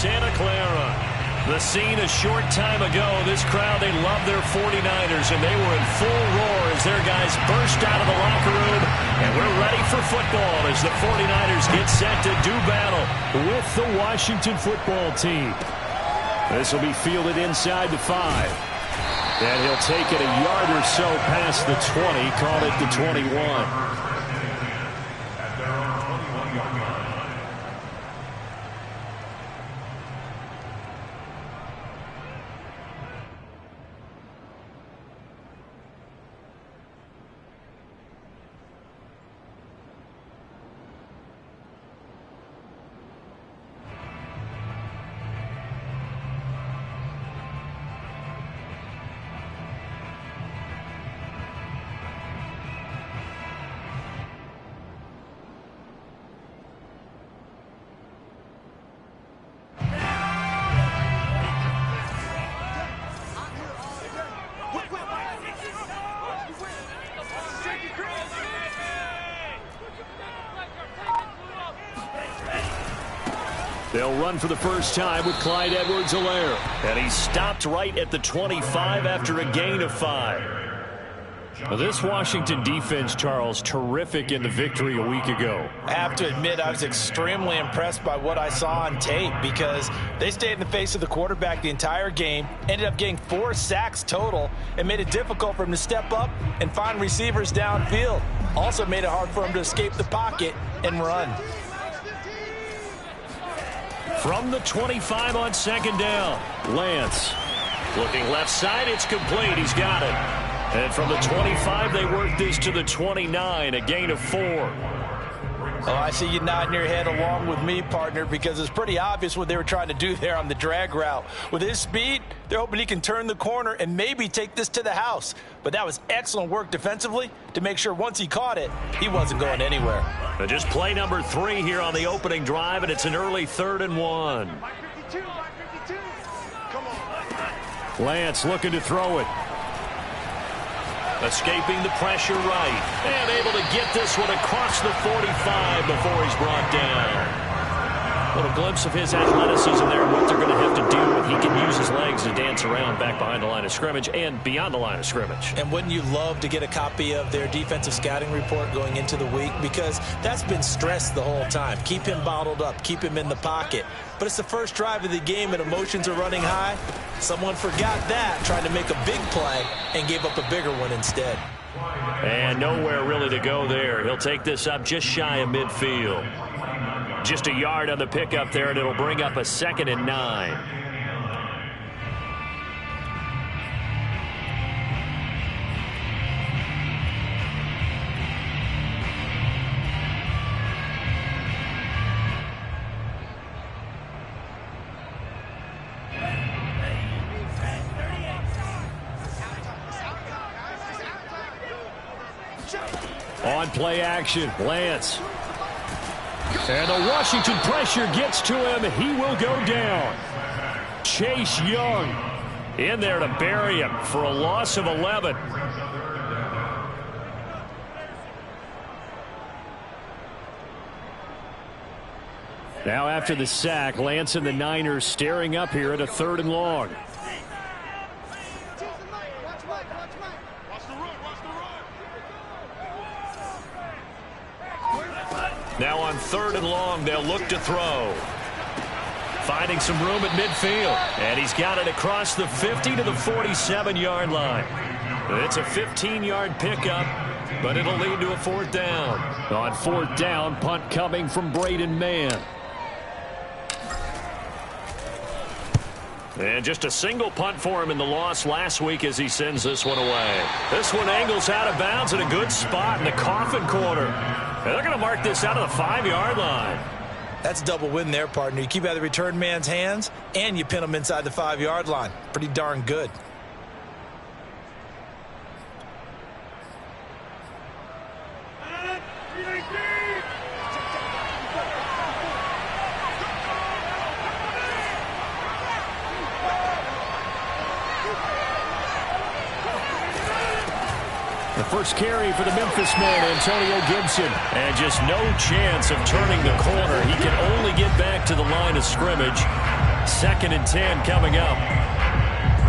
Santa Clara. The scene a short time ago. This crowd, they love their 49ers, and they were in full roar as their guys burst out of the locker room. And we're ready for football as the 49ers get set to do battle with the Washington football team. This will be fielded inside the 5. And he'll take it a yard or so past the 20, call it the 21. They'll run for the first time with Clyde Edwards-Helaire. And he stopped right at the 25 after a gain of 5. Now this Washington defense, Charles, terrific in the victory a week ago. I have to admit, I was extremely impressed by what I saw on tape because they stayed in the face of the quarterback the entire game, ended up getting 4 sacks total, and made it difficult for him to step up and find receivers downfield. Also made it hard for him to escape the pocket and run. From the 25 on second down, Lance looking left side. It's complete. He's got it. And from the 25, they work this to the 29, a gain of 4. Oh, I see you nodding your head along with me, partner, because it's pretty obvious what they were trying to do there on the drag route. With his speed, they're hoping he can turn the corner and maybe take this to the house. But that was excellent work defensively to make sure once he caught it, he wasn't going anywhere. But just play number 3 here on the opening drive, and it's an early 3rd and 1. Lance looking to throw it. Escaping the pressure right. And able to get this one across the 45 before he's brought down. A little glimpse of his athleticism there and what they're going to have to deal with. He can use his legs to dance around back behind the line of scrimmage and beyond the line of scrimmage. And wouldn't you love to get a copy of their defensive scouting report going into the week? Because that's been stressed the whole time. Keep him bottled up. Keep him in the pocket. But it's the first drive of the game and emotions are running high. Someone forgot that, trying to make a big play, and gave up a bigger one instead. And nowhere really to go there. He'll take this up just shy of midfield. Just a yard on the pickup there, and it'll bring up a 2nd and 9. On play action, Lance. And the Washington pressure gets to him. He will go down. Chase Young in there to bury him for a loss of 11. Now after the sack, Lance and the Niners staring up here at a 3rd and long. Now on 3rd and long, they'll look to throw. Finding some room at midfield. And he's got it across the 50 to the 47-yard line. It's a 15-yard pickup, but it'll lead to a 4th down. On 4th down, punt coming from Braden Mann. And just a single punt for him in the loss last week as he sends this one away. This one angles out of bounds in a good spot in the coffin corner. And they're going to mark this out of the 5-yard line. That's a double win there, partner. You keep out of the return man's hands, and you pin him inside the 5-yard line. Pretty darn good. The first carry for the Memphis man, Antonio Gibson. And just no chance of turning the corner. He can only get back to the line of scrimmage. 2nd and 10 coming up.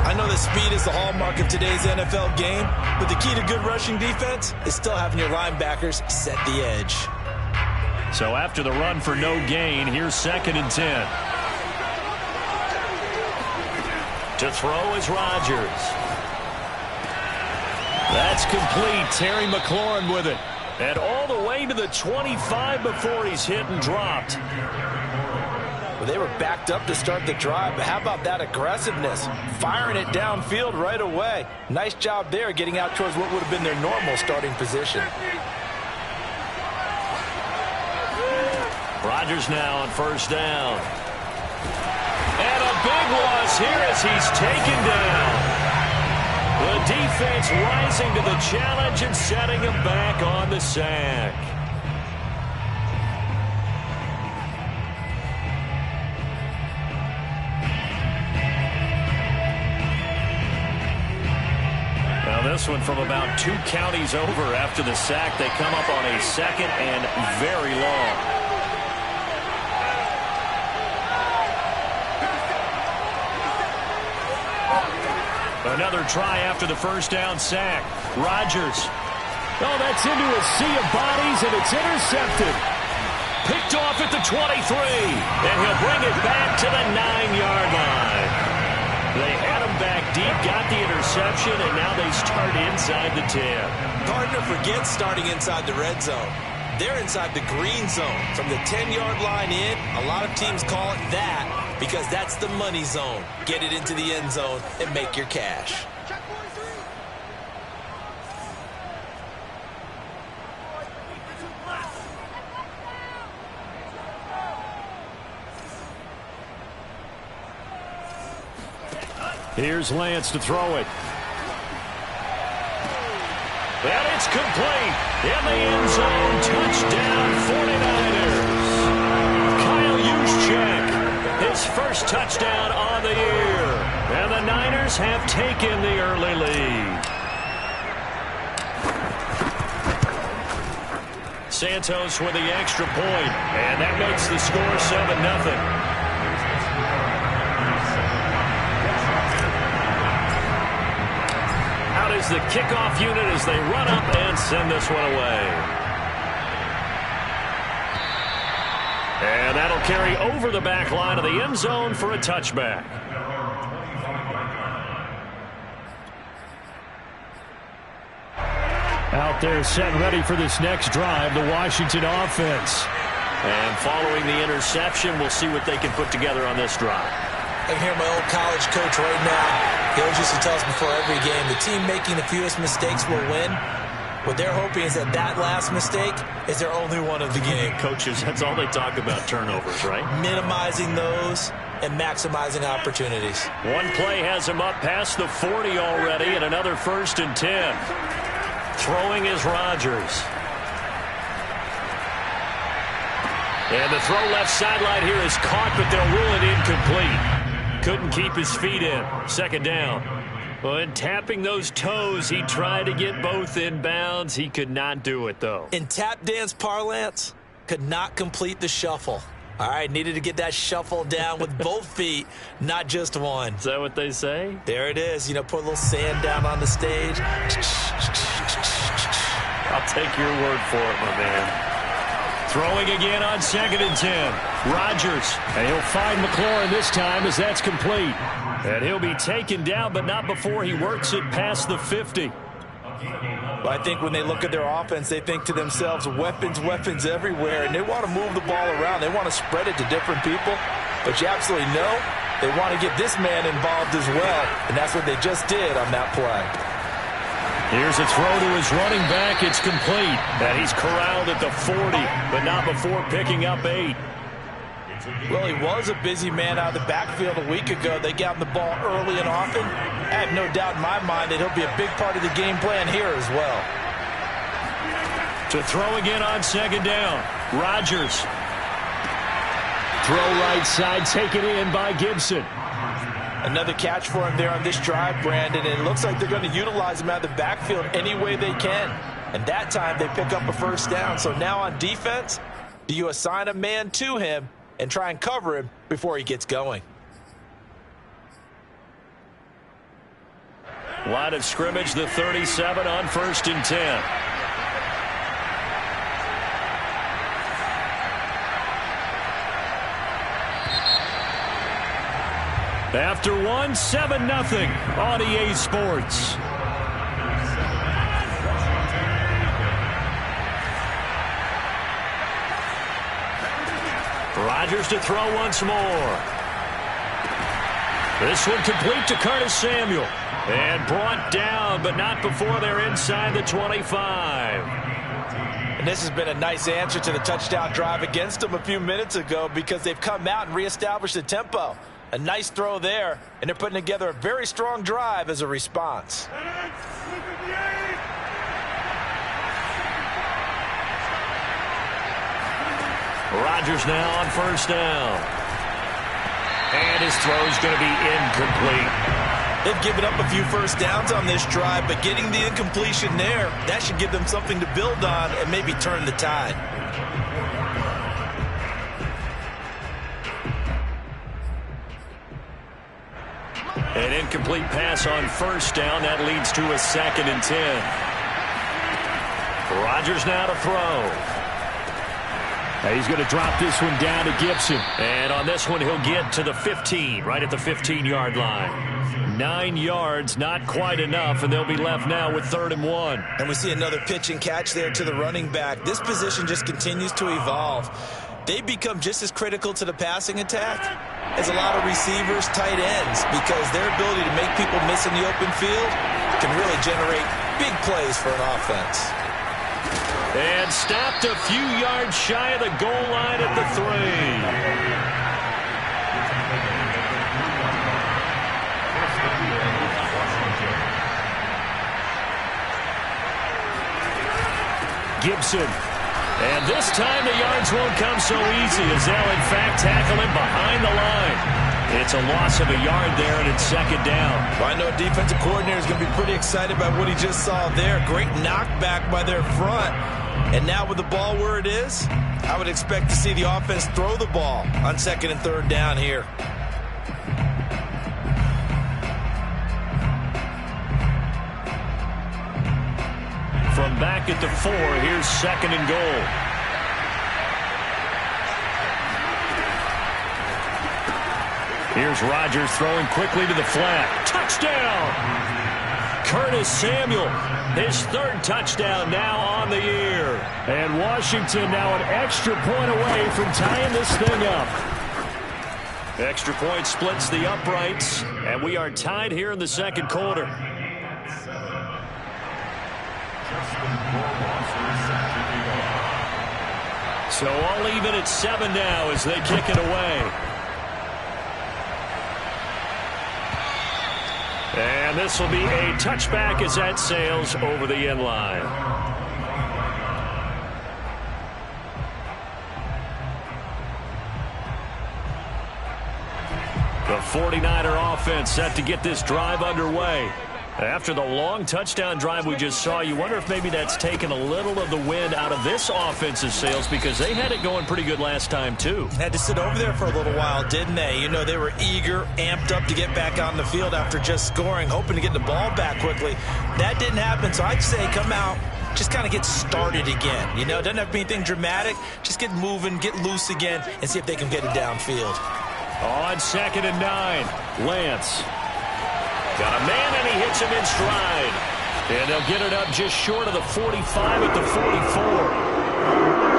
I know that speed is the hallmark of today's NFL game, but the key to good rushing defense is still having your linebackers set the edge. So after the run for no gain, here's 2nd and 10. To throw is Rodgers. That's complete. Terry McLaurin with it. And all the way to the 25 before he's hit and dropped. Well, they were backed up to start the drive, but how about that aggressiveness? Firing it downfield right away. Nice job there getting out towards what would have been their normal starting position. Rodgers now on 1st down. And a big loss here as he's taken down. The defense rising to the challenge and setting him back on the sack. Now this one from about 2 counties over after the sack. They come up on a 2nd and very long. Another try after the 1st down sack. Rodgers. Oh, that's into a sea of bodies, and it's intercepted. Picked off at the 23, and he'll bring it back to the 9-yard line. They had him back deep, got the interception, and now they start inside the 10. Hard to forget starting inside the red zone. They're inside the green zone. From the 10-yard line in, a lot of teams call it that because that's the money zone. Get it into the end zone and make your cash. Here's Lance to throw it. And it's complete. In the end zone, touchdown 49ers. Kyle Juszczyk, his first touchdown on the year. And the Niners have taken the early lead. Santos with the extra point, and that makes the score 7-0. Is the kickoff unit as they run up and send this one away. And that'll carry over the back line of the end zone for a touchback. Out there set and ready for this next drive, the Washington offense. And following the interception, we'll see what they can put together on this drive. I can hear my old college coach right now. He always used to tell us before every game, the team making the fewest mistakes will win. What they're hoping is that that last mistake is their only one of the game. Coaches, that's all they talk about, turnovers, right? Minimizing those and maximizing opportunities. One play has him up past the 40 already, and another 1st and 10. Throwing is Rodgers. And the throw left sideline here is caught, but they'll rule it incomplete. Couldn't keep his feet in. 2nd down. Well, in tapping those toes, he tried to get both in bounds. He could not do it, though. In tap dance parlance, could not complete the shuffle. All right, needed to get that shuffle down with both feet, not just one. Is that what they say? There it is. You know, put a little sand down on the stage. I'll take your word for it, my man. Throwing again on 2nd and 10. Rodgers, and he'll find McLaurin this time as that's complete. And he'll be taken down, but not before he works it past the 50. Well, I think when they look at their offense, they think to themselves, weapons, weapons everywhere, and they want to move the ball around. They want to spread it to different people. But you absolutely know they want to get this man involved as well, and that's what they just did on that play. Here's a throw to his running back. It's complete. And he's corralled at the 40, but not before picking up 8. Well, he was a busy man out of the backfield a week ago. They got him the ball early and often. I have no doubt in my mind that he'll be a big part of the game plan here as well. To throw again on 2nd down. Rodgers. Throw right side, taken in by Gibson. Another catch for him there on this drive, Brandon, and it looks like they're going to utilize him out of the backfield any way they can. And that time they pick up a 1st down. So now on defense, do you assign a man to him and try and cover him before he gets going? Line of scrimmage, the 37 on 1st and 10. After 7-0 on EA Sports. Rodgers to throw once more. This one complete to Curtis Samuel. And brought down, but not before they're inside the 25. And this has been a nice answer to the touchdown drive against them a few minutes ago because they've come out and reestablished the tempo. A nice throw there, and they're putting together a very strong drive as a response. Rodgers now on 1st down. And his throw's going to be incomplete. They've given up a few first downs on this drive, but getting the incompletion there, that should give them something to build on and maybe turn the tide. An incomplete pass on 1st down. That leads to a 2nd and 10. Rodgers now to throw. He's going to drop this one down to Gibson. And on this one, he'll get to the 15, right at the 15-yard line. 9 yards, not quite enough, and they'll be left now with 3rd and 1. And we see another pitch and catch there to the running back. This position just continues to evolve. They become just as critical to the passing attack as a lot of receivers, tight ends, because their ability to make people miss in the open field can really generate big plays for an offense. And stopped a few yards shy of the goal line at the 3. Gibson. And this time the yards won't come so easy as they'll in fact tackle him behind the line. It's a loss of a yard there, and it's 2nd down. Well, I know a defensive coordinator is going to be pretty excited by what he just saw there. Great knockback by their front. And now with the ball where it is, I would expect to see the offense throw the ball on 2nd and 3rd down here. From back at the 4, here's 2nd and goal. Here's Rodgers throwing quickly to the flat. Touchdown! Curtis Samuel, his 3rd touchdown now on the year. And Washington now an extra point away from tying this thing up. Extra point splits the uprights, and we are tied here in the 2nd quarter. So all even at 7 now as they kick it away. And this will be a touchback as that sails over the end line. The 49er offense set to get this drive underway. After the long touchdown drive we just saw, you wonder if maybe that's taken a little of the wind out of this offensive sails because they had it going pretty good last time too. Had to sit over there for a little while, didn't they? You know, they were eager, amped up to get back on the field after just scoring, hoping to get the ball back quickly. That didn't happen, so I'd say come out, just kind of get started again. You know, doesn't have to be anything dramatic. Just get moving, get loose again, and see if they can get it downfield. On 2nd and 9, Lance. Got a man, and he hits him in stride. And they'll get it up just short of the 45 at the 44.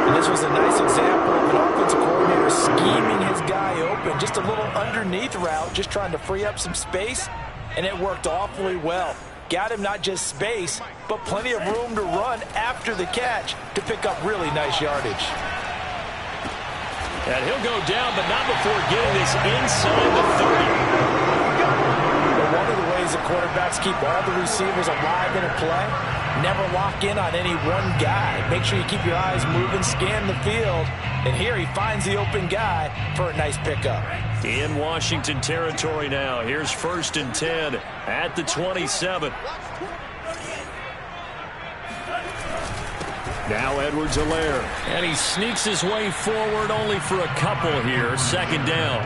And this was a nice example of an offensive coordinator scheming his guy open. Just a little underneath route, just trying to free up some space, and it worked awfully well. Got him not just space, but plenty of room to run after the catch to pick up really nice yardage. And he'll go down, but not before getting this inside the 30. One of the ways that quarterbacks keep all the receivers alive in a play, never lock in on any one guy. Make sure you keep your eyes moving, scan the field, and here he finds the open guy for a nice pickup. In Washington territory now. Here's 1st and 10 at the 27. Now Edwards-Helaire, and he sneaks his way forward only for a couple here. 2nd down.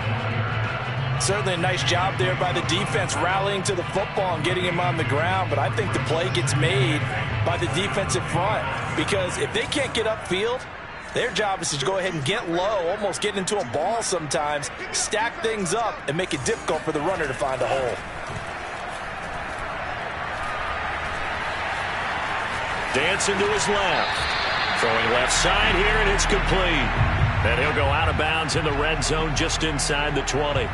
Certainly a nice job there by the defense rallying to the football and getting him on the ground, but I think the play gets made by the defensive front because if they can't get upfield, their job is to go ahead and get low, almost get into a ball sometimes, stack things up, and make it difficult for the runner to find a hole. Dancing to his left. Throwing left side here, and it's complete. And he'll go out of bounds in the red zone just inside the 20.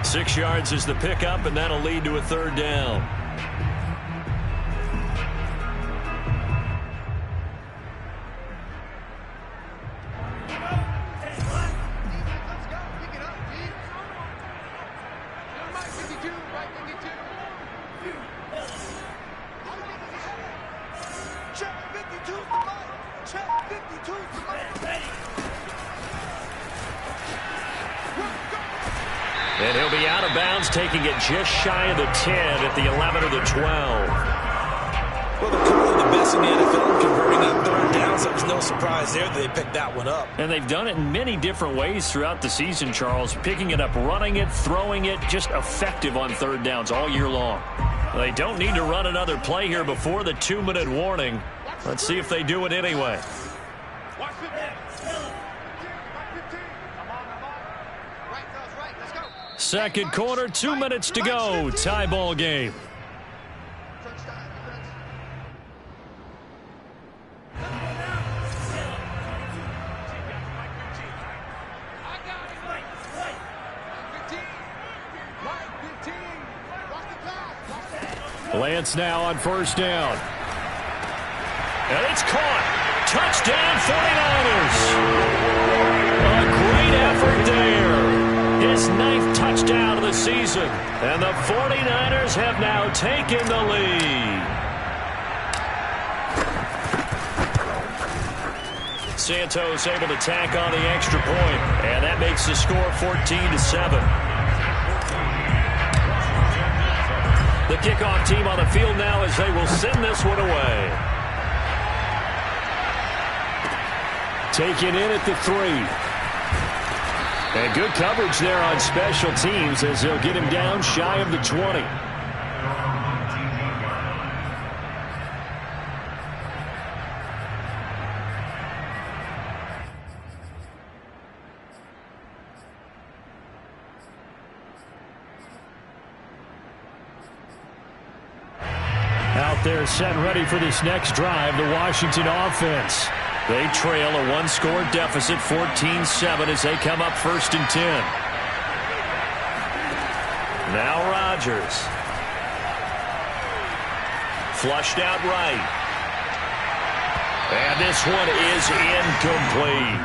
6 yards is the pickup, and that'll lead to a third down. And he'll be out of bounds, taking it just shy of the 10 at the 11 or the 12. Well, they're currently the best in the NFL converting on third down, so there's no surprise there that they picked that one up. And they've done it in many different ways throughout the season, Charles. Picking it up, running it, throwing it, just effective on third downs all year long. They don't need to run another play here before the 2-minute warning. Let's see if they do it anyway. Second quarter, 2 minutes to go. Tie ball game. Lance now on first down. And it's caught. Touchdown 49ers. A great effort there. His 9th touchdown of the season. And the 49ers have now taken the lead. Santos able to tack on the extra point. And that makes the score 14-7. The kickoff team on the field now as they will send this one away. Taken in at the 3. And good coverage there on special teams as they'll get him down shy of the 20. Out there set ready for this next drive, the Washington offense. They trail a one-score deficit, 14-7, as they come up 1st and 10. Now Rodgers. Flushed out right. And this one is incomplete.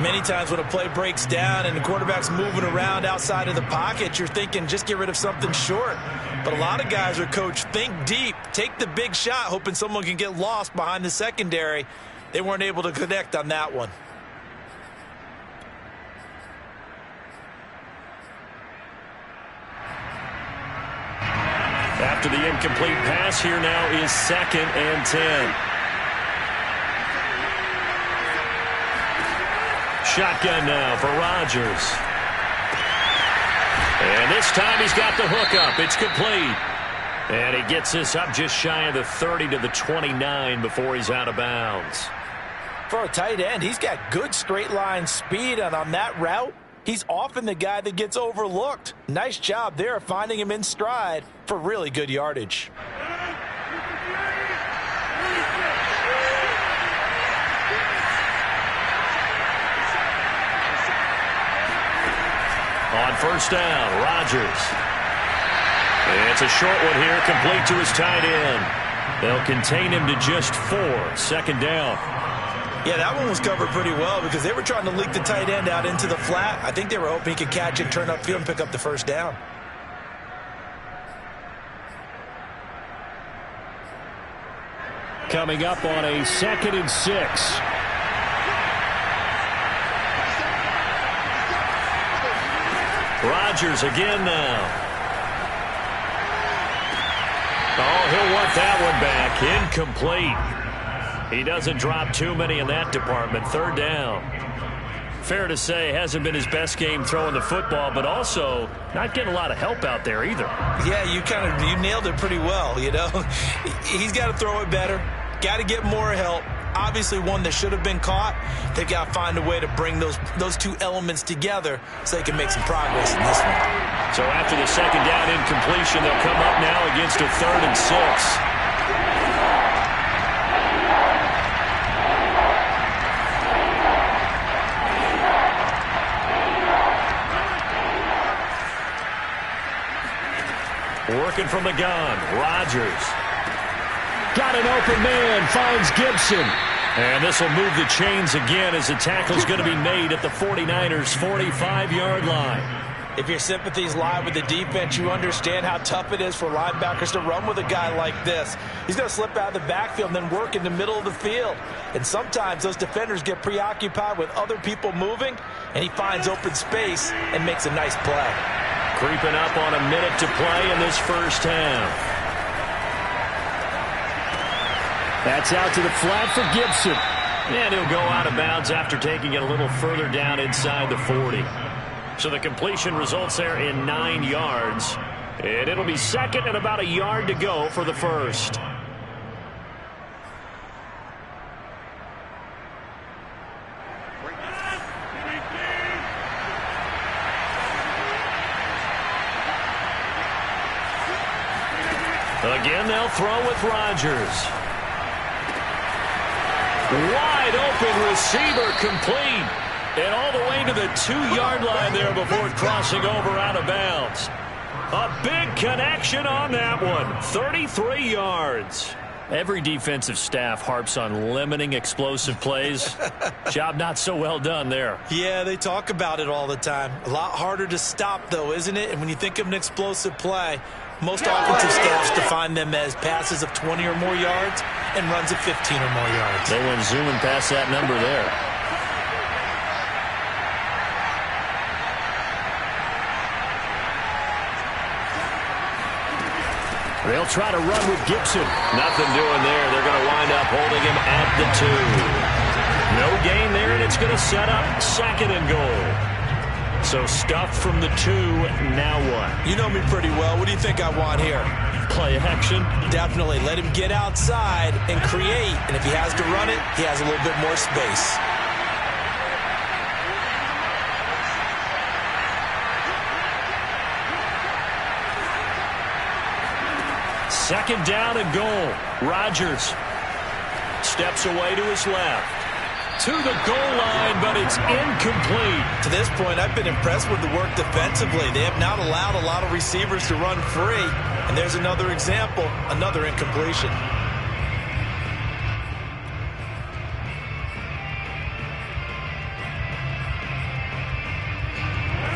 Many times when a play breaks down and the quarterback's moving around outside of the pocket, you're thinking just get rid of something short. But a lot of guys are coached, think deep, take the big shot, hoping someone can get lost behind the secondary. They weren't able to connect on that one. After the incomplete pass, here now is 2nd and 10. Shotgun now for Rodgers. And this time he's got the hook up. It's complete. And he gets this up just shy of the 30 to the 29 before he's out of bounds. For a tight end, he's got good straight line speed, and on that route, he's often the guy that gets overlooked. Nice job there finding him in stride for really good yardage. On first down, Rodgers. It's a short one here, complete to his tight end. They'll contain him to just 4. 2nd down. Yeah, that one was covered pretty well because they were trying to leak the tight end out into the flat. I think they were hoping he could catch it, turn upfield, and pick up the first down. Coming up on a 2nd and 6. Rodgers again now. Oh, he'll want that one back. Incomplete. He doesn't drop too many in that department. 3rd down. Fair to say, hasn't been his best game throwing the football, but also not getting a lot of help out there either. Yeah, you nailed it pretty well, you know. He's got to throw it better, got to get more help. Obviously one that should have been caught. They've got to find a way to bring those two elements together so they can make some progress in this one. So after the second down incompletion, they'll come up now against a 3rd and 6. Working from the gun, Rodgers. Got an open man, finds Gibson. And this will move the chains again as the tackle's going to be made at the 49ers' 45-yard line. If your sympathies lie with the defense, you understand how tough it is for linebackers to run with a guy like this. He's going to slip out of the backfield and then work in the middle of the field. And sometimes those defenders get preoccupied with other people moving, and he finds open space and makes a nice play. Creeping up on a minute to play in this first half. That's out to the flat for Gibson. And he'll go out of bounds after taking it a little further down inside the 40. So the completion results there in 9 yards. And it'll be second and about a yard to go for the first. Again, they'll throw with Rodgers. Wide open receiver complete. And all the way to the 2-yard line there before crossing over out of bounds. A big connection on that one. 33 yards. Every defensive staff harps on limiting explosive plays. Job not so well done there. Yeah, they talk about it all the time. A lot harder to stop, though, isn't it? And when you think of an explosive play, most offensive staffs define them as passes of 20 or more yards and runs of 15 or more yards. They went zooming past that number there. They'll try to run with Gibson. Nothing doing there. They're going to wind up holding him at the 2. No gain there, and it's going to set up 2nd and goal. So stuffed from the 2, now what? You know me pretty well. What do you think I want here? Play action? Definitely. Let him get outside and create. And if he has to run it, he has a little bit more space. Second down and goal. Rodgers steps away to his left. To the goal line, but it's incomplete. To this point, I've been impressed with the work defensively. They have not allowed a lot of receivers to run free. And there's another example, another incompletion.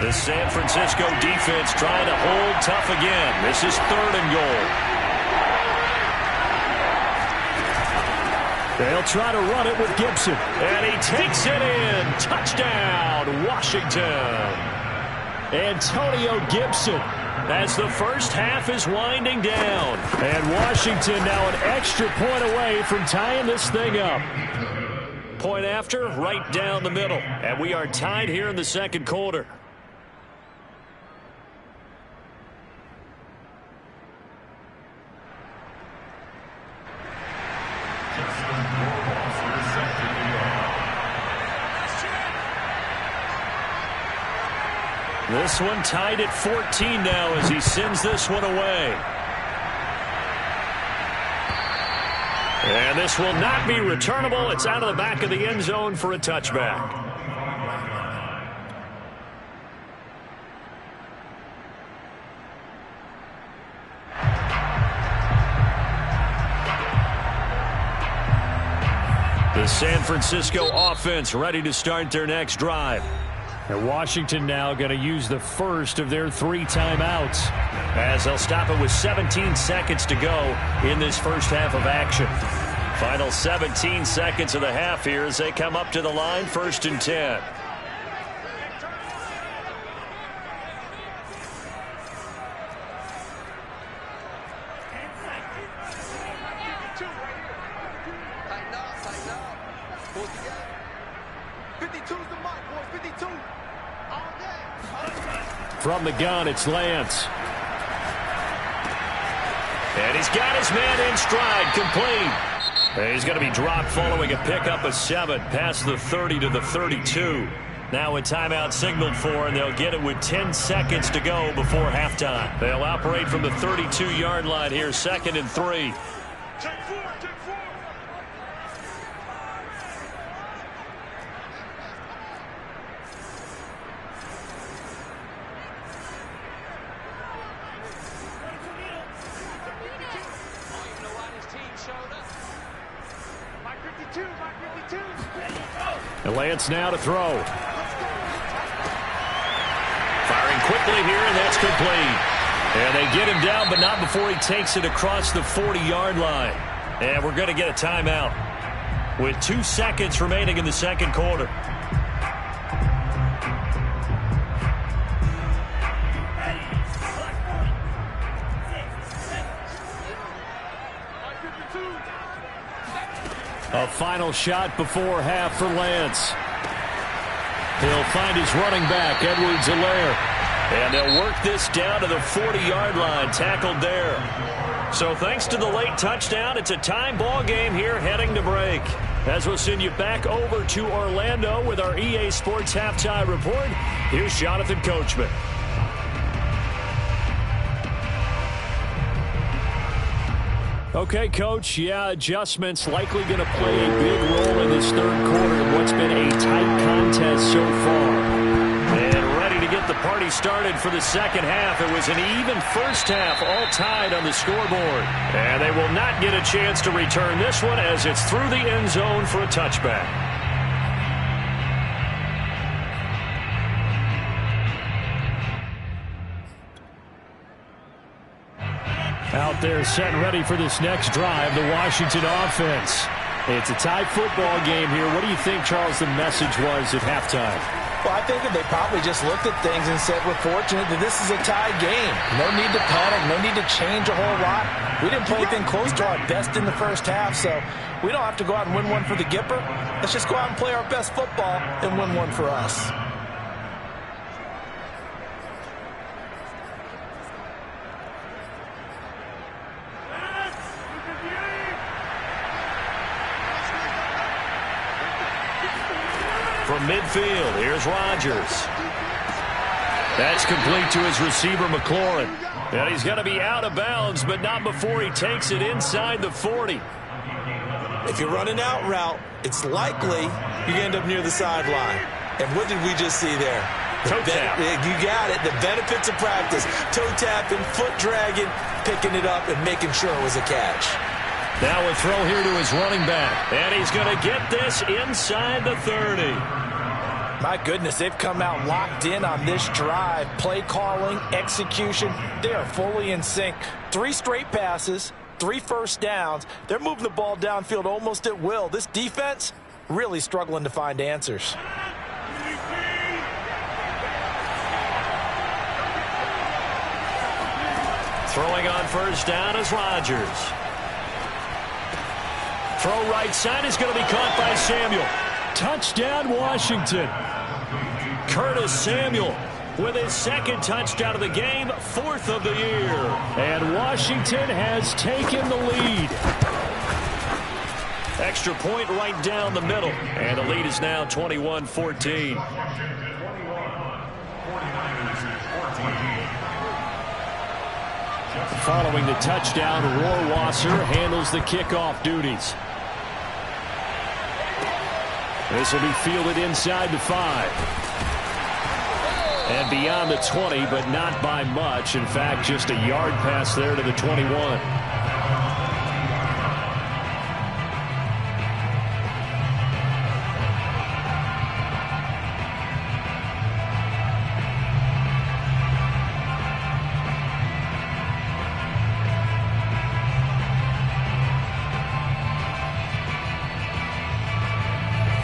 The San Francisco defense trying to hold tough again. This is 3rd and goal. They'll try to run it with Gibson. And he takes it in. Touchdown, Washington. Antonio Gibson as the first half is winding down. And Washington now an extra point away from tying this thing up. Point after, right down the middle. And we are tied here in the second quarter. This one tied at 14 now as he sends this one away. And this will not be returnable. It's out of the back of the end zone for a touchback. The San Francisco offense ready to start their next drive. And Washington now going to use the first of their 3 timeouts as they'll stop it with 17 seconds to go in this first half of action. Final 17 seconds of the half here as they come up to the line, 1st and 10. Tighten up. 52's the mark, boys. From the gun, it's Lance. And he's got his man in stride, complete. And he's going to be dropped following a pickup of 7 past the 30 to the 32. Now a timeout signaled for, and they'll get it with 10 seconds to go before halftime. They'll operate from the 32-yard line here, 2nd and 3. And Lance now to throw. Firing quickly here, and that's complete. And they get him down, but not before he takes it across the 40-yard line. And we're going to get a timeout with 2 seconds remaining in the second quarter. A final shot before half for Lance. He'll find his running back, Edwards-Helaire. And they'll work this down to the 40-yard line, tackled there. So thanks to the late touchdown, it's a tie ball game here heading to break. As we'll send you back over to Orlando with our EA Sports Halftime Report, here's Jonathan Coachman. Okay, Coach, yeah, adjustments likely going to play a big role in this third quarter in what's been a tight contest so far. And ready to get the party started for the second half. It was an even first half, all tied on the scoreboard. And they will not get a chance to return this one as it's through the end zone for a touchback. Out there set and ready for this next drive, the Washington offense. It's a tie football game here. What do you think, Charles, the message was at halftime? Well, I think that they probably just looked at things and said, we're fortunate that this is a tie game. No need to panic. No need to change a whole lot. We didn't play anything close to our best in the first half, so we don't have to go out and win one for the Gipper. Let's just go out and play our best football and win one for us. From midfield, here's Rodgers. That's complete to his receiver, McLaurin. And he's going to be out of bounds, but not before he takes it inside the 40. If you're running out route, it's likely you end up near the sideline. And what did we just see there? Toe tap. You got it. The benefits of practice. Toe tapping, foot dragging, picking it up, and making sure it was a catch. Now a throw here to his running back. And he's going to get this inside the 30. My goodness, they've come out locked in on this drive. Play calling, execution, they are fully in sync. 3 straight passes, 3 first downs. They're moving the ball downfield almost at will. This defense really struggling to find answers. Throwing on first down is Rodgers. Throw right side is going to be caught by Samuel. Touchdown, Washington. Curtis Samuel with his second touchdown of the game, 4th of the year. And Washington has taken the lead. Extra point right down the middle. And the lead is now 21-14. Following the touchdown, Rohrwasser handles the kickoff duties. This will be fielded inside the 5. And beyond the 20, but not by much. In fact, just a yard pass there to the 21.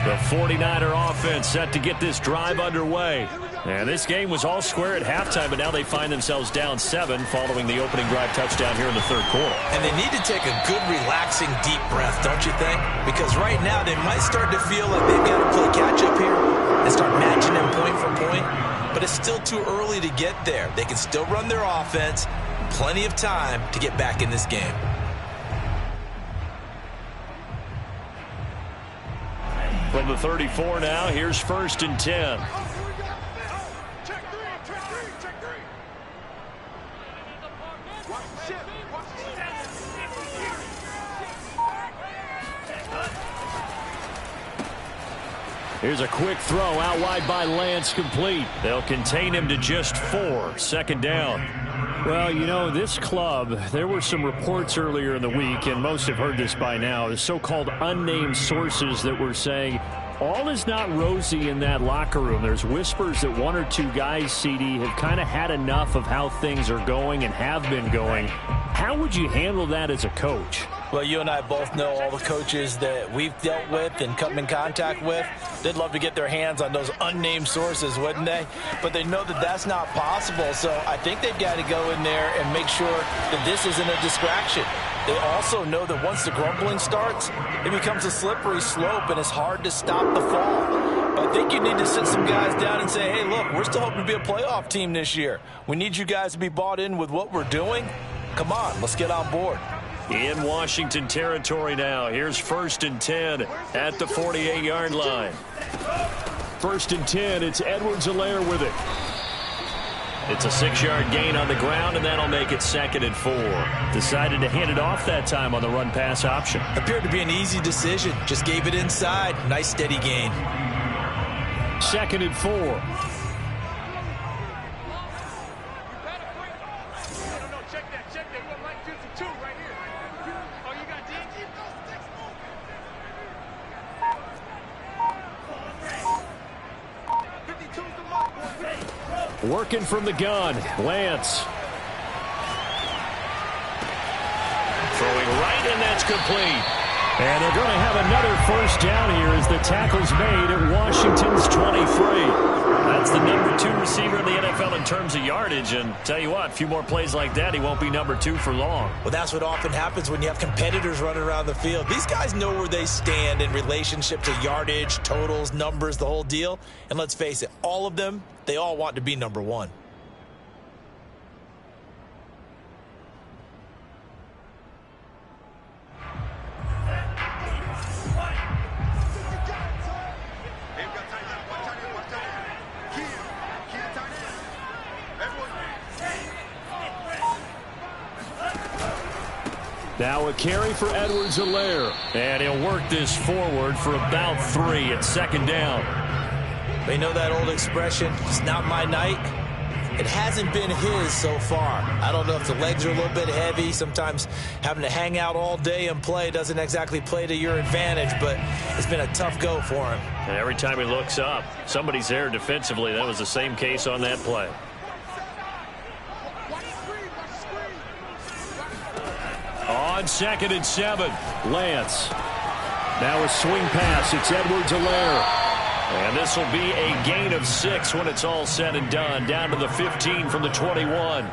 The 49er offense set to get this drive underway. And this game was all square at halftime, but now they find themselves down 7 following the opening drive touchdown here in the third quarter. And they need to take a good, relaxing, deep breath, don't you think? Because right now they might start to feel like they've got to play catch-up here and start matching them point for point. but it's still too early to get there. They can still run their offense. Plenty of time to get back in this game. From the 34 now, here's 1st and 10. Here's a quick throw out wide by Lance, complete. They'll contain him to just 4. 2nd down. Well, you know, this club, there were some reports earlier in the week, and most have heard this by now, the so-called unnamed sources that were saying all is not rosy in that locker room. There's whispers that 1 or 2 guys, CD, have kind of had enough of how things are going and have been going. How would you handle that as a coach? Well, you and I both know all the coaches that we've dealt with and come in contact with. They'd love to get their hands on those unnamed sources, wouldn't they? But they know that that's not possible. So I think they've got to go in there and make sure that this isn't a distraction. They also know that once the grumbling starts, it becomes a slippery slope and it's hard to stop the fall. But I think you need to sit some guys down and say, hey, look, we're still hoping to be a playoff team this year. We need you guys to be bought in with what we're doing. Come on, let's get on board. In Washington territory now. Here's 1st and 10 at the 48-yard line. 1st and 10. It's Edwards-Helaire with it. It's a 6-yard gain on the ground, and that'll make it 2nd and 4. Decided to hand it off that time on the run-pass option. Appeared to be an easy decision. Just gave it inside. Nice steady gain. 2nd and 4. Working from the gun, Lance. Throwing right, and that's complete. And they're going to have another 1st down here as the tackle's made at Washington's 23. That's the number 2 receiver in the NFL in terms of yardage. And tell you what, a few more plays like that, he won't be number 2 for long. Well, that's what often happens when you have competitors running around the field. These guys know where they stand in relationship to yardage, totals, numbers, the whole deal. And let's face it, all of them, they all want to be number 1. Now a carry for Edwards-Helaire. And he'll work this forward for about 3 at 2nd down. They know that old expression, it's not my night. It hasn't been his so far. I don't know if the legs are a little bit heavy. Sometimes having to hang out all day and play doesn't exactly play to your advantage, but it's been a tough go for him. And every time he looks up, somebody's there defensively. That was the same case on that play. On 2nd and 7, Lance. Now a swing pass. It's Edwards-Helaire. And this will be a gain of 6 when it's all said and done. Down to the 15 from the 21.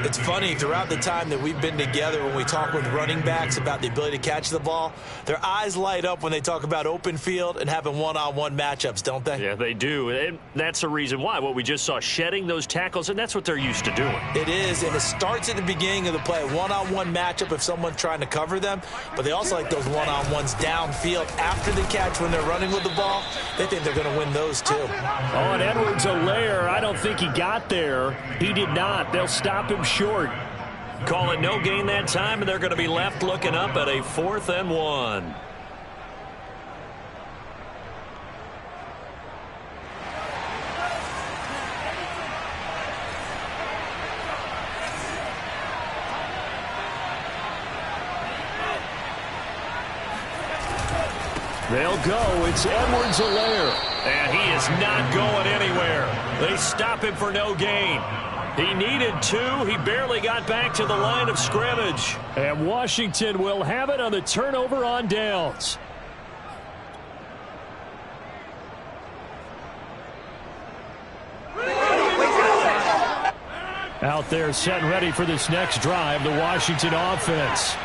It's funny, throughout the time that we've been together, when we talk with running backs about the ability to catch the ball, their eyes light up when they talk about open field and having one-on-one matchups, don't they? Yeah, they do. And that's the reason why. What we just saw, shedding those tackles, and that's what they're used to doing. It is, and it starts at the beginning of the play. One-on-one matchup if someone's trying to cover them, but they also like those one-on-ones downfield after the catch when they're running with the ball. They think they're going to win those, too. Oh, and Edwards-Helaire, I don't think he got there. He did not. They'll stop him short. Call it no gain that time, and they're going to be left looking up at a 4th and 1. They'll go. It's Edwards-Helaire. And he is not going anywhere. They stop him for no gain. He needed 2. He barely got back to the line of scrimmage. And Washington will have it on the turnover on downs. Out there set and ready for this next drive, the Washington offense.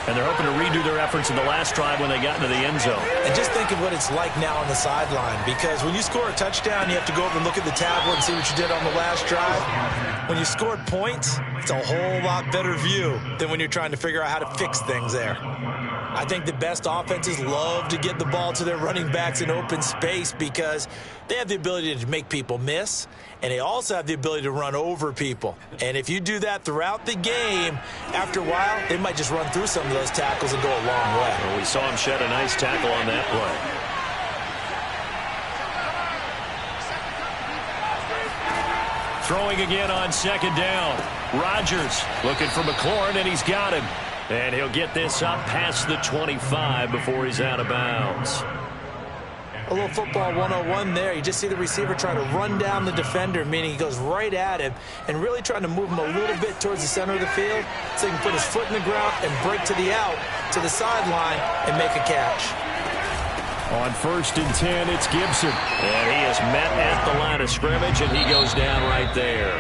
And they're hoping to redo their efforts in the last drive when they got into the end zone. And just think of what it's like now on the sideline, because when you score a touchdown, you have to go over and look at the tablet and see what you did on the last drive. When you scored points, it's a whole lot better view than when you're trying to figure out how to fix things there. I think the best offenses love to get the ball to their running backs in open space because they have the ability to make people miss, and they also have the ability to run over people. And if you do that throughout the game, after a while, they might just run through some of those tackles and go a long way. Well, we saw him shed a nice tackle on that play. Throwing again on second down. Rodgers looking for McLaurin, and he's got him. And he'll get this up past the 25 before he's out of bounds. A little football 101 there. You just see the receiver trying to run down the defender, meaning he goes right at him and really trying to move him a little bit towards the center of the field so he can put his foot in the ground and break to the out, to the sideline, and make a catch. On 1st and 10, it's Gibson. And he is met at the line of scrimmage, and he goes down right there.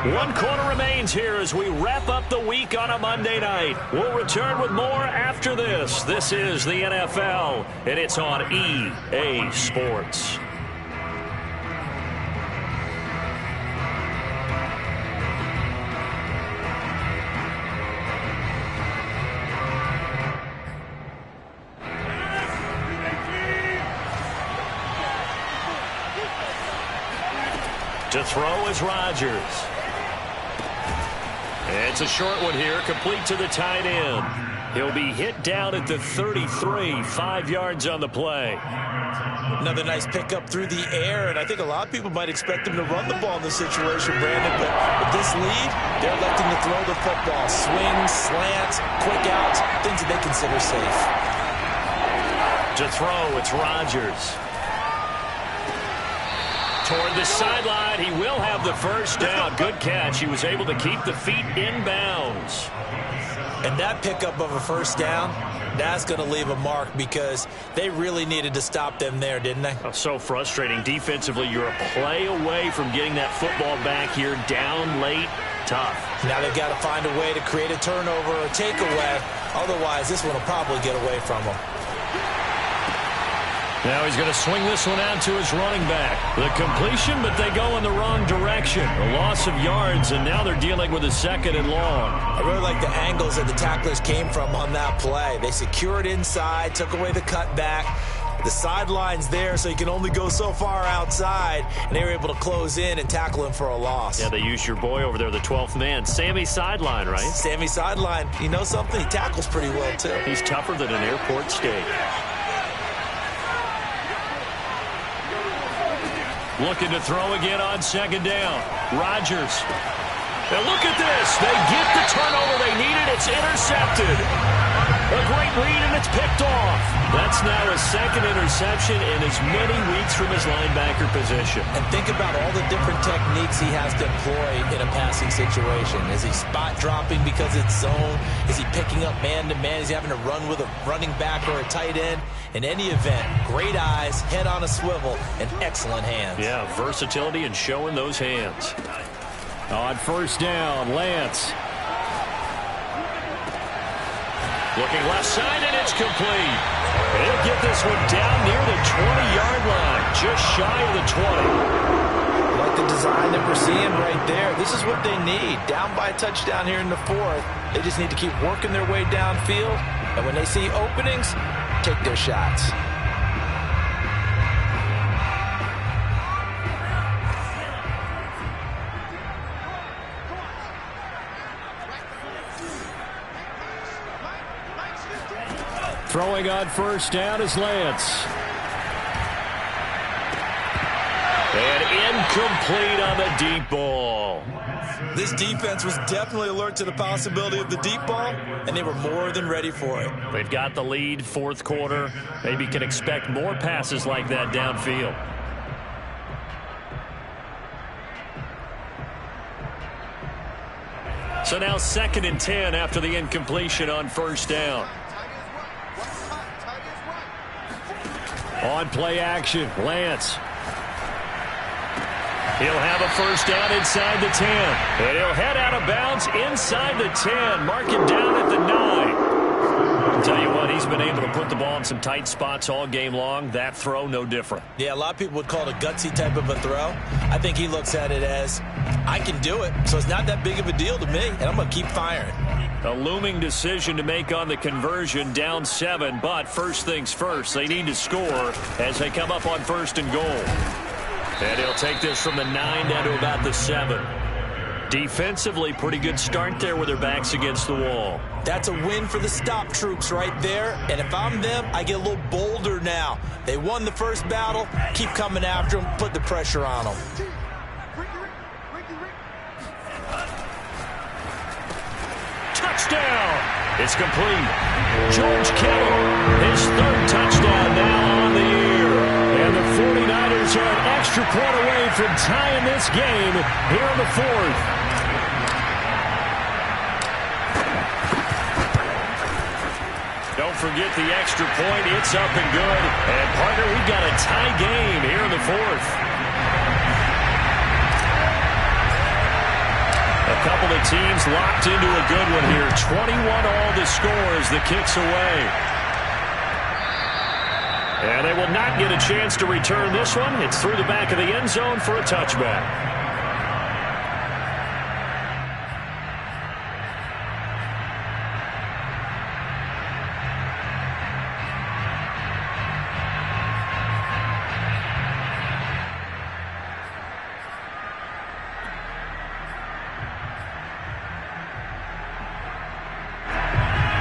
1 quarter remains here as we wrap up the week on a Monday night. We'll return with more after this. This is the NFL, and it's on EA Sports. To throw is Rodgers. It's a short one here, complete to the tight end. He'll be hit down at the 33, 5 yards on the play. Another nice pickup through the air, and I think a lot of people might expect him to run the ball in this situation, Brandon, but with this lead, they're electing to throw the football. Swings, slants, quick outs, things that they consider safe. To throw, it's Rodgers. Toward the sideline, he will have the first down. Good catch. He was able to keep the feet in bounds. And that pickup of a first down, that's going to leave a mark because they really needed to stop them there, didn't they? Oh, so frustrating. Defensively, you're a play away from getting that football back here down late. Tough. Now they've got to find a way to create a turnover or takeaway. Otherwise, this one will probably get away from them. Now he's going to swing this one out to his running back. The completion, but they go in the wrong direction. A loss of yards, and now they're dealing with a 2nd and long. I really like the angles that the tacklers came from on that play. They secured inside, took away the cutback. The sideline's there, so you can only go so far outside, and they were able to close in and tackle him for a loss. Yeah, they used your boy over there, the 12th man, Sammy Sideline, right? Sammy Sideline. You know something? He tackles pretty well, too. He's tougher than an airport skate. Looking to throw again on 2nd down. Rodgers. Now look at this. They get the turnover they needed. It's intercepted. A great read, and it's picked off. That's now his 2nd interception in as many weeks from his linebacker position. And think about all the different techniques he has to employ in a passing situation. Is he spot dropping because it's zone? Is he picking up man-to-man? Is he having to run with a running back or a tight end? In any event, great eyes, head on a swivel, and excellent hands. Yeah, versatility and showing those hands. On 1st down, Lance. Looking left side, and it's complete. He'll get this one down near the 20-yard line, just shy of the 20. Like the design that we're seeing right there. This is what they need. Down by a touchdown here in the 4th. They just need to keep working their way downfield. And when they see openings, take their shots. Throwing on 1st down is Lance. And incomplete on the deep ball. This defense was definitely alert to the possibility of the deep ball, and they were more than ready for it. They've got the lead, 4th quarter. Maybe can expect more passes like that downfield. So now 2nd and 10 after the incompletion on 1st down. On play action, Lance. He'll have a 1st down inside the 10. And he'll head out of bounds. bounds inside the 10. Mark him down at the 9. I'll tell you what, he's been able to put the ball in some tight spots all game long. That throw, no different. Yeah, a lot of people would call it a gutsy type of a throw. I think he looks at it as, I can do it, so it's not that big of a deal to me, and I'm going to keep firing. A looming decision to make on the conversion, down 7, but first things first, they need to score as they come up on 1st and goal. And he'll take this from the 9 down to about the 7. Defensively, pretty good start there with their backs against the wall. That's a win for the stop troops right there. And if I'm them, I get a little bolder now. They won the first battle. Keep coming after them. Put the pressure on them. Touchdown! It's complete. George Kittle, his 3rd touchdown now on the year. And the 49ers are an extra point away from tying this game here in the 4th. Don't forget the extra point. It's up and good. And, partner, we've got a tie game here in the 4th. A couple of teams locked into a good one here. 21 all the score as the kick's away. And they will not get a chance to return this one. It's through the back of the end zone for a touchback.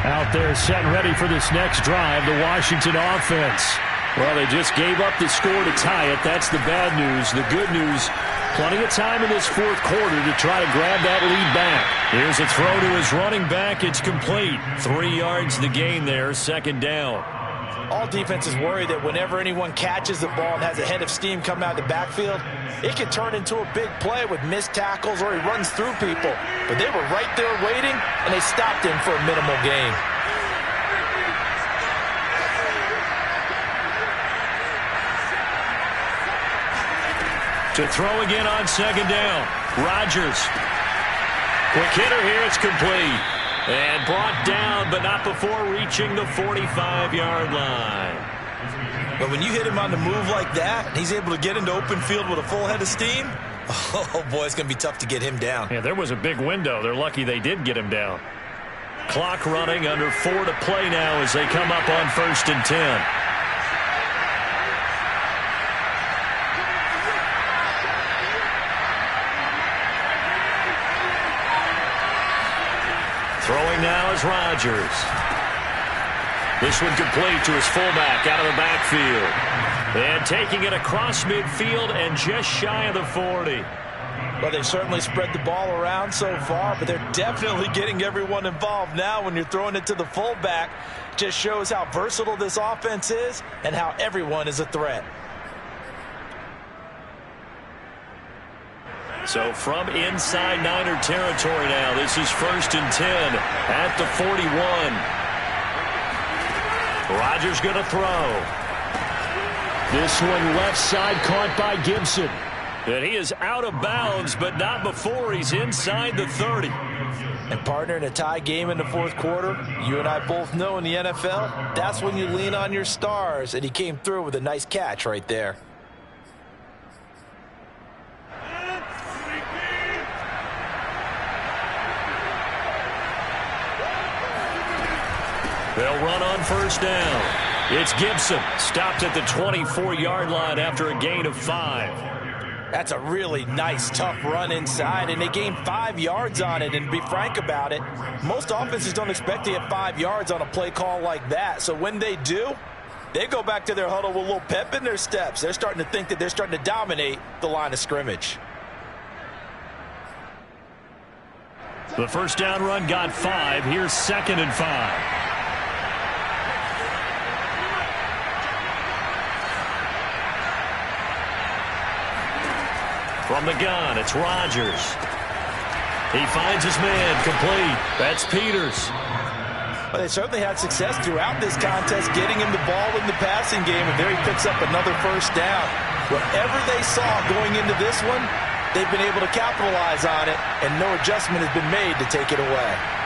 Out there set and ready for this next drive, the Washington offense. Well, they just gave up the score to tie it. That's the bad news. The good news, plenty of time in this 4th quarter to try to grab that lead back. Here's a throw to his running back. It's complete. 3 yards the gain there, 2nd down. All defenses worry that whenever anyone catches the ball and has a head of steam coming out of the backfield, it can turn into a big play with missed tackles or he runs through people. But they were right there waiting, and they stopped him for a minimal gain. To throw again on 2nd down. Rodgers. Quick hitter here. It's complete. And brought down, but not before reaching the 45-yard line. But when you hit him on the move like that, and he's able to get into open field with a full head of steam, oh, boy, it's going to be tough to get him down. Yeah, there was a big window. They're lucky they did get him down. Clock running, under 4 to play now as they come up on 1st and 10. Throwing now is Rodgers. This one complete to his fullback out of the backfield. And taking it across midfield and just shy of the 40. Well, they've certainly spread the ball around so far, but they're definitely getting everyone involved now when you're throwing it to the fullback. Just shows how versatile this offense is and how everyone is a threat. So from inside Niner territory now, this is 1st and 10 at the 41. Rodgers going to throw. This one left side caught by Gibson. And he is out of bounds, but not before he's inside the 30. And, partner, in a tie game in the 4th quarter, you and I both know in the NFL, that's when you lean on your stars. And he came through with a nice catch right there. They'll run on 1st down. It's Gibson, stopped at the 24-yard line after a gain of 5. That's a really nice, tough run inside, and they gained 5 yards on it. And to be frank about it, most offenses don't expect to get 5 yards on a play call like that. So when they do, they go back to their huddle with a little pep in their steps. They're starting to think that they're starting to dominate the line of scrimmage. The 1st down run got 5. Here's 2nd and 5. From the gun, it's Rodgers. He finds his man, complete. That's Peters. Well, they certainly had success throughout this contest getting him the ball in the passing game, and there he picks up another 1st down. Whatever they saw going into this one, they've been able to capitalize on it, and no adjustment has been made to take it away.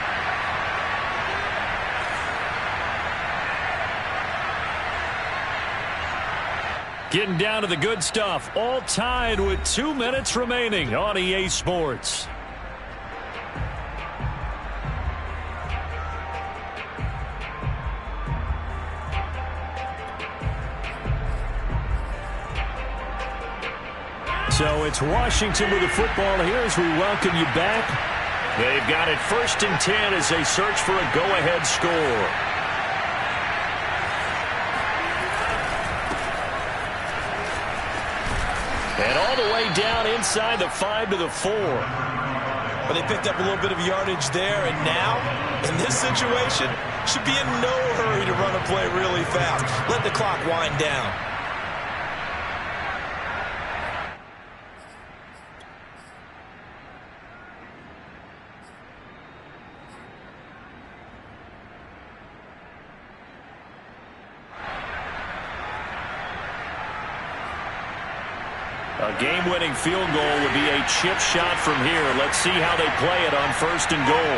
Getting down to the good stuff, all tied with 2 minutes remaining on EA Sports. So it's Washington with the football here as we welcome you back. They've got it 1st and 10 as they search for a go-ahead score. And all the way down inside the 5 to the 4. But they picked up a little bit of yardage there, and now, in this situation, should be in no hurry to run a play really fast. Let the clock wind down. A game-winning field goal would be a chip shot from here. Let's see how they play it on 1st and goal.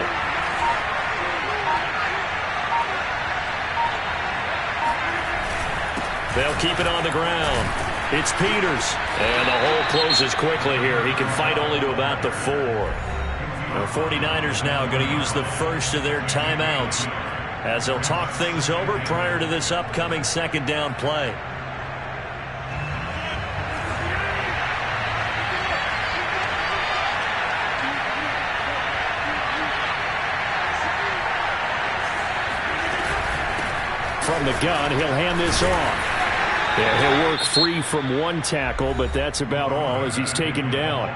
They'll keep it on the ground. It's Peters. And the hole closes quickly here. He can fight only to about the 4. The 49ers now going to use the first of their timeouts as they'll talk things over prior to this upcoming 2nd down play. From the gun, he'll hand this off. Yeah, he'll work free from one tackle, but that's about all as he's taken down.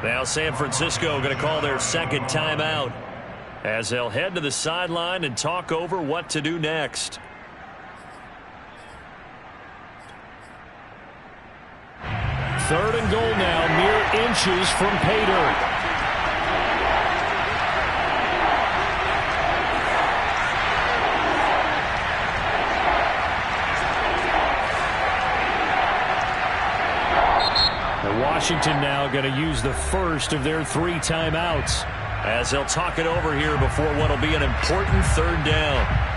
Now San Francisco going to call their 2nd timeout as they'll head to the sideline and talk over what to do next. Third and goal now, mere inches from pay dirt. Washington now going to use the first of their 3 timeouts as they'll talk it over here before what will be an important 3rd down.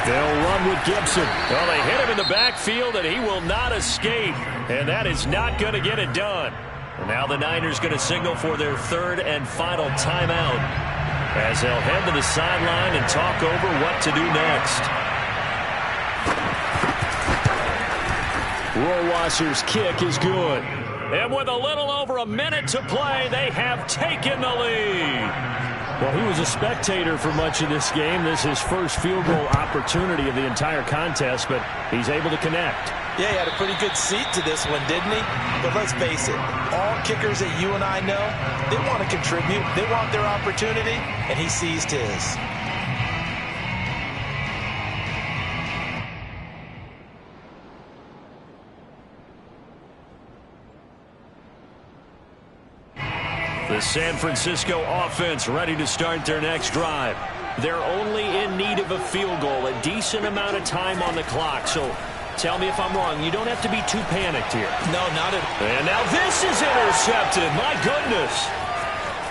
They'll run with Gibson. Well, they hit him in the backfield, and he will not escape. And that is not going to get it done. And now the Niners going to signal for their 3rd and final timeout as they'll head to the sideline and talk over what to do next. Rohrwasser's kick is good. And with a little over a minute to play, they have taken the lead. Well, he was a spectator for much of this game. This is his first field goal opportunity of the entire contest, but he's able to connect. Yeah, he had a pretty good seat to this one, didn't he? But let's face it, all kickers that you and I know, they want to contribute. They want their opportunity, and he seized his. The San Francisco offense ready to start their next drive. They're only in need of a field goal, a decent amount of time on the clock. So tell me if I'm wrong. You don't have to be too panicked here. No, not at all. And now this is intercepted. My goodness.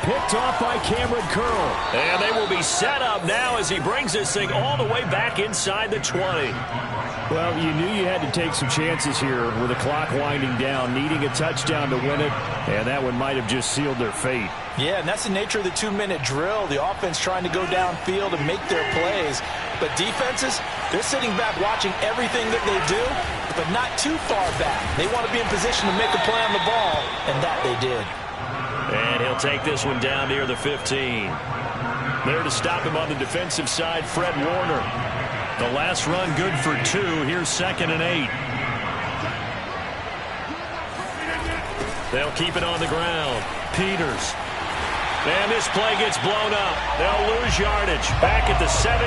Picked off by Cameron Curl. And they will be set up now as he brings this thing all the way back inside the 20. Well, you knew you had to take some chances here with the clock winding down, needing a touchdown to win it, and that one might have just sealed their fate. Yeah, and that's the nature of the 2-minute drill. The offense trying to go downfield and make their plays. But defenses, they're sitting back watching everything that they do, but not too far back. They want to be in position to make a play on the ball, and that they did. And he'll take this one down near the 15. There to stop him on the defensive side, Fred Warner. The last run good for 2. Here's 2nd and 8. They'll keep it on the ground. Peters. And this play gets blown up. They'll lose yardage. Back at the 17.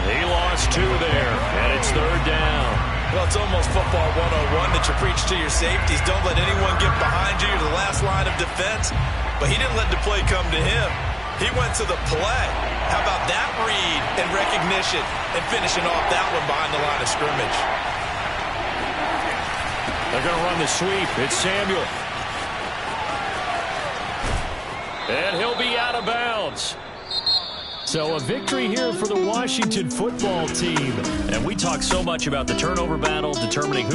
He lost 2 there, and it's 3rd down. Well, it's almost football 101 that you preach to your safeties. Don't let anyone get behind you. You're the last line of defense. But he didn't let the play come to him. He went to the play. How about that read and recognition and finishing off that one behind the line of scrimmage? They're going to run the sweep. It's Samuel. And he'll be out of bounds. So a victory here for the Washington football team. And we talk so much about the turnover battle, determining who